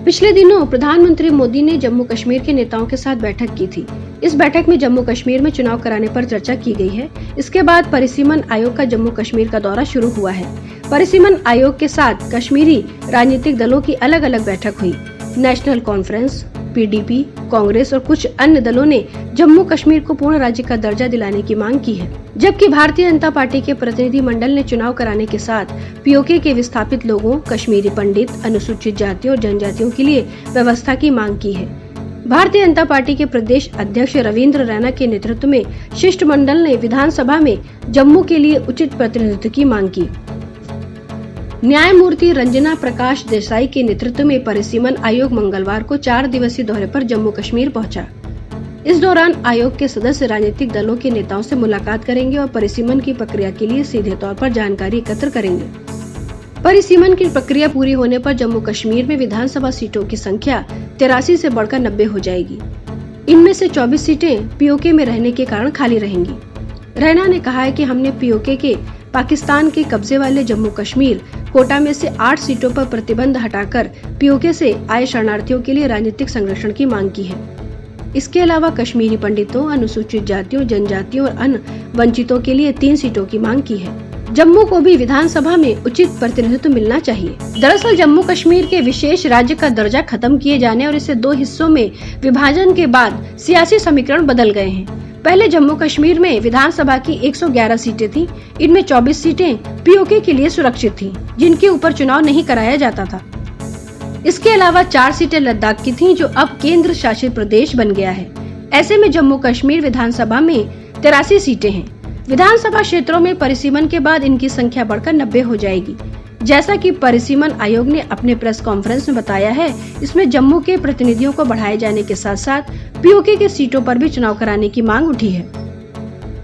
पिछले दिनों प्रधानमंत्री मोदी ने जम्मू कश्मीर के नेताओं के साथ बैठक की थी। इस बैठक में जम्मू कश्मीर में चुनाव कराने पर चर्चा की गई है। इसके बाद परिसीमन आयोग का जम्मू कश्मीर का दौरा शुरू हुआ है। परिसीमन आयोग के साथ कश्मीरी राजनीतिक दलों की अलग अलग बैठक हुई। नेशनल कॉन्फ्रेंस, पीडीपी, कांग्रेस और कुछ अन्य दलों ने जम्मू कश्मीर को पूर्ण राज्य का दर्जा दिलाने की मांग की है, जबकि भारतीय जनता पार्टी के प्रतिनिधि मंडल ने चुनाव कराने के साथ पीओके के विस्थापित लोगों, कश्मीरी पंडित, अनुसूचित जातियों और जनजातियों के लिए व्यवस्था की मांग की है। भारतीय जनता पार्टी के प्रदेश अध्यक्ष रविंद्र रैना के नेतृत्व में शिष्टमंडल ने विधानसभा में जम्मू के लिए उचित प्रतिनिधित्व की मांग की। न्यायमूर्ति रंजना प्रकाश देसाई के नेतृत्व में परिसीमन आयोग मंगलवार को 4 दिवसीय दौरे पर जम्मू कश्मीर पहुंचा। इस दौरान आयोग के सदस्य राजनीतिक दलों के नेताओं से मुलाकात करेंगे और परिसीमन की प्रक्रिया के लिए सीधे तौर पर जानकारी एकत्र करेंगे। परिसीमन की प्रक्रिया पूरी होने पर जम्मू कश्मीर में विधानसभा सीटों की संख्या 83 से बढ़कर 90 हो जाएगी। इनमें से 24 सीटें पीओके में रहने के कारण खाली रहेंगी। रैना ने कहा है कि हमने पीओके के पाकिस्तान के कब्जे वाले जम्मू कश्मीर कोटा में से 8 सीटों पर प्रतिबंध हटाकर पीओके से आए शरणार्थियों के लिए राजनीतिक संरक्षण की मांग की है। इसके अलावा कश्मीरी पंडितों, अनुसूचित जातियों, जनजातियों और अन्य वंचितों के लिए 3 सीटों की मांग की है। जम्मू को भी विधानसभा में उचित प्रतिनिधित्व मिलना चाहिए। दरअसल जम्मू कश्मीर के विशेष राज्य का दर्जा खत्म किए जाने और इसे 2 हिस्सों में विभाजन के बाद सियासी समीकरण बदल गए हैं। पहले जम्मू कश्मीर में विधानसभा की 111 सीटें थीं। इनमें 24 सीटें पीओके के लिए सुरक्षित थीं, जिनके ऊपर चुनाव नहीं कराया जाता था। इसके अलावा 4 सीटें लद्दाख की थीं, जो अब केंद्र शासित प्रदेश बन गया है। ऐसे में जम्मू कश्मीर विधानसभा में 83 सीटें हैं। विधानसभा क्षेत्रों में परिसीमन के बाद इनकी संख्या बढ़कर 90 हो जाएगी। जैसा कि परिसीमन आयोग ने अपने प्रेस कॉन्फ्रेंस में बताया है, इसमें जम्मू के प्रतिनिधियों को बढ़ाए जाने के साथ साथ पीओके के सीटों पर भी चुनाव कराने की मांग उठी है।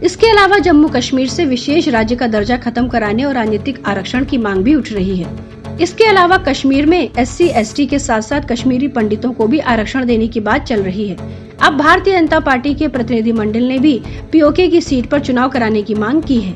इसके अलावा जम्मू कश्मीर से विशेष राज्य का दर्जा खत्म कराने और राजनीतिक आरक्षण की मांग भी उठ रही है। इसके अलावा कश्मीर में SC/ST के साथ साथ कश्मीरी पंडितों को भी आरक्षण देने की बात चल रही है। अब भारतीय जनता पार्टी के प्रतिनिधि मंडल ने भी पीओके की सीट पर चुनाव कराने की मांग की है।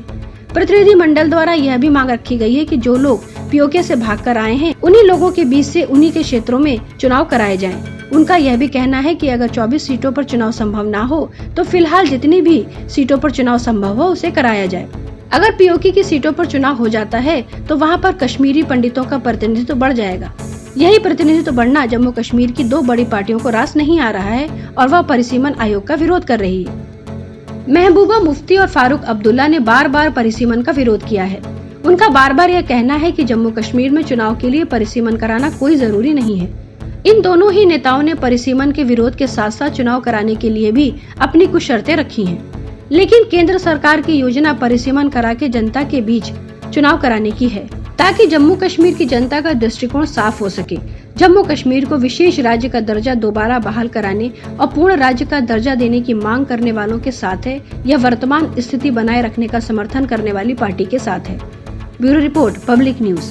प्रतिनिधि मंडल द्वारा यह भी मांग रखी गई है कि जो लोग पीओके से भागकर आए हैं, उन्हीं लोगों के बीच से उन्हीं के क्षेत्रों में चुनाव कराए जाएं। उनका यह भी कहना है कि अगर 24 सीटों पर चुनाव संभव ना हो तो फिलहाल जितनी भी सीटों पर चुनाव संभव हो उसे कराया जाए। अगर पीओके की सीटों पर चुनाव हो जाता है तो वहां पर कश्मीरी पंडितों का प्रतिनिधित्व बढ़ जाएगा। यही प्रतिनिधित्व बढ़ना जम्मू कश्मीर की 2 बड़ी पार्टियों को रास नहीं आ रहा है और वह परिसीमन आयोग का विरोध कर रही है। महबूबा मुफ्ती और फारूक अब्दुल्ला ने बार बार परिसीमन का विरोध किया है। उनका बार बार यह कहना है कि जम्मू कश्मीर में चुनाव के लिए परिसीमन कराना कोई जरूरी नहीं है। इन दोनों ही नेताओं ने परिसीमन के विरोध के साथ साथ चुनाव कराने के लिए भी अपनी कुछ शर्तें रखी हैं। लेकिन केंद्र सरकार की योजना परिसीमन करा के जनता के बीच चुनाव कराने की है, ताकि जम्मू कश्मीर की जनता का दृष्टिकोण साफ हो सके। जम्मू कश्मीर को विशेष राज्य का दर्जा दोबारा बहाल कराने और पूर्ण राज्य का दर्जा देने की मांग करने वालों के साथ है, यह वर्तमान स्थिति बनाए रखने का समर्थन करने वाली पार्टी के साथ है। Bureau report, public news.